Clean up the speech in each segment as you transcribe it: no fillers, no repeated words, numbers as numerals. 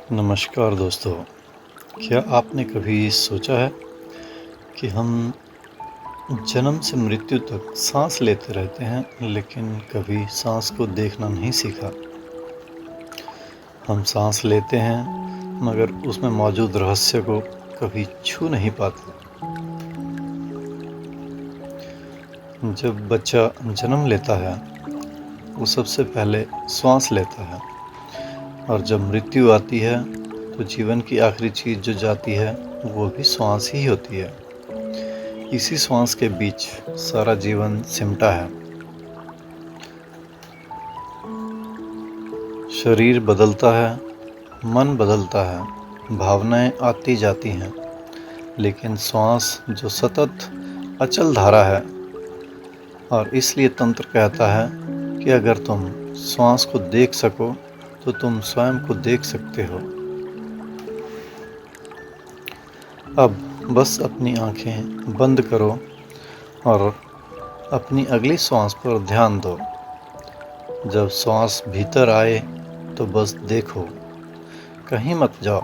नमस्कार दोस्तों। क्या आपने कभी सोचा है कि हम जन्म से मृत्यु तक सांस लेते रहते हैं, लेकिन कभी सांस को देखना नहीं सीखा। हम सांस लेते हैं मगर उसमें मौजूद रहस्य को कभी छू नहीं पाते। जब बच्चा जन्म लेता है वो सबसे पहले श्वास लेता है, और जब मृत्यु आती है तो जीवन की आखिरी चीज़ जो जाती है वो भी श्वास ही होती है। इसी श्वास के बीच सारा जीवन सिमटा है। शरीर बदलता है, मन बदलता है, भावनाएं आती जाती हैं, लेकिन श्वास जो सतत अचल धारा है। और इसलिए तंत्र कहता है कि अगर तुम श्वास को देख सको तो तुम स्वयं को देख सकते हो। अब बस अपनी आंखें बंद करो और अपनी अगली श्वास पर ध्यान दो। जब श्वास भीतर आए तो बस देखो, कहीं मत जाओ,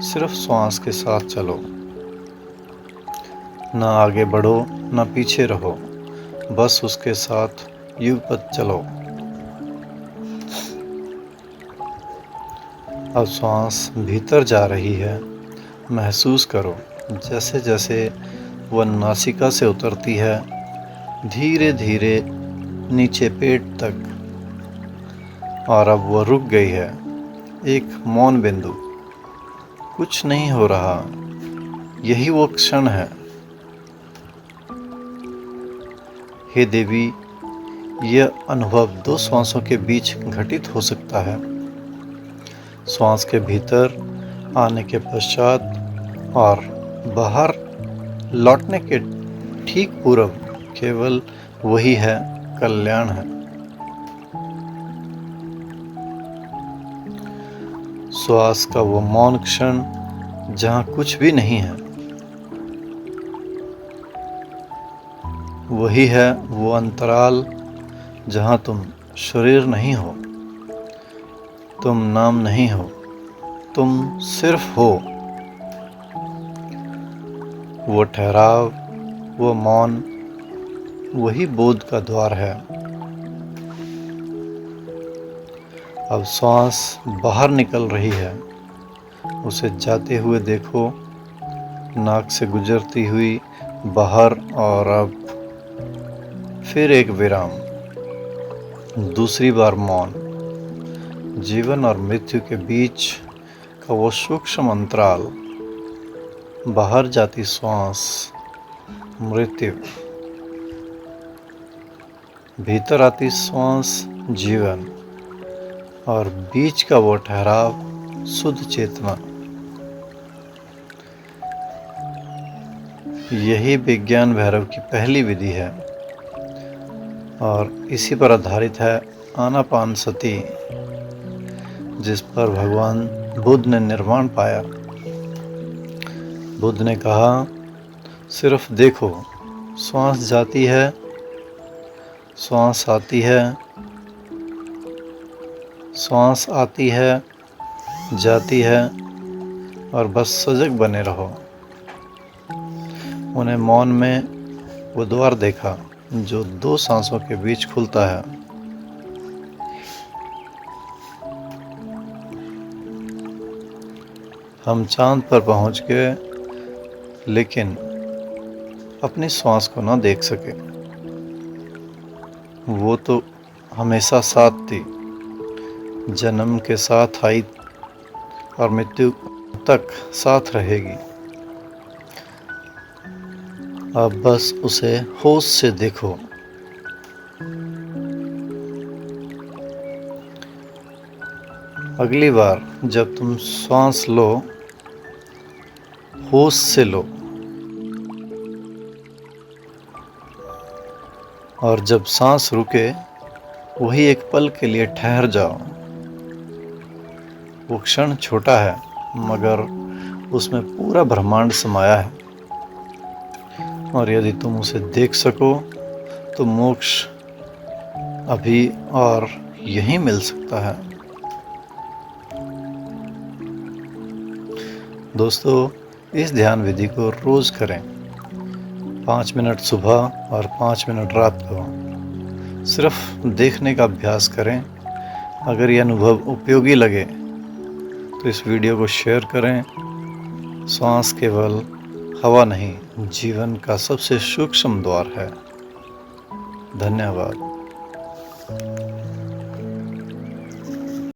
सिर्फ श्वास के साथ चलो। ना आगे बढ़ो ना पीछे रहो, बस उसके साथ युगपथ चलो। अब श्वास भीतर जा रही है, महसूस करो जैसे जैसे वह नासिका से उतरती है, धीरे धीरे नीचे पेट तक, और अब वह रुक गई है। एक मौन बिंदु, कुछ नहीं हो रहा, यही वो क्षण है। हे देवी, यह अनुभव दो श्वासों के बीच घटित हो सकता है। श्वास के भीतर आने के पश्चात और बाहर लौटने के ठीक पूर्व केवल वही है, कल्याण है। श्वास का वो मौन क्षण जहाँ कुछ भी नहीं है, वही है वो अंतराल जहाँ तुम शरीर नहीं हो, तुम नाम नहीं हो, तुम सिर्फ हो। वो ठहराव, वो मौन, वही बोध का द्वार है। अब श्वास बाहर निकल रही है, उसे जाते हुए देखो, नाक से गुजरती हुई बाहर, और अब फिर एक विराम, दूसरी बार मौन। जीवन और मृत्यु के बीच का वो सूक्ष्म अंतराल, बाहर जाती श्वास मृत्यु, भीतर आती श्वास जीवन, और बीच का वो ठहराव शुद्ध चेतना। यही विज्ञान भैरव की पहली विधि है, और इसी पर आधारित है आनापानसति, जिस पर भगवान बुद्ध ने निर्वाण पाया। बुद्ध ने कहा, सिर्फ देखो, श्वास जाती है, श्वास आती है, श्वास आती है, जाती है, और बस सजग बने रहो। उन्हें मौन में वो द्वार देखा जो दो सांसों के बीच खुलता है। हम चांद पर पहुंच गए, लेकिन अपनी श्वास को ना देख सके। वो तो हमेशा साथ थी, जन्म के साथ आई और मृत्यु तक साथ रहेगी। अब बस उसे होश से देखो। अगली बार जब तुम श्वास लो, होश से लो, और जब सांस रुके वही एक पल के लिए ठहर जाओ। वो क्षण छोटा है, मगर उसमें पूरा ब्रह्मांड समाया है, और यदि तुम उसे देख सको तो मोक्ष अभी और यहीं मिल सकता है। दोस्तों, इस ध्यान विधि को रोज़ करें। 5 मिनट सुबह और 5 मिनट रात को। सिर्फ देखने का अभ्यास करें। अगर ये अनुभव उपयोगी लगे तो इस वीडियो को शेयर करें। श्वास केवल हवा नहीं, जीवन का सबसे सूक्ष्म द्वार है। धन्यवाद।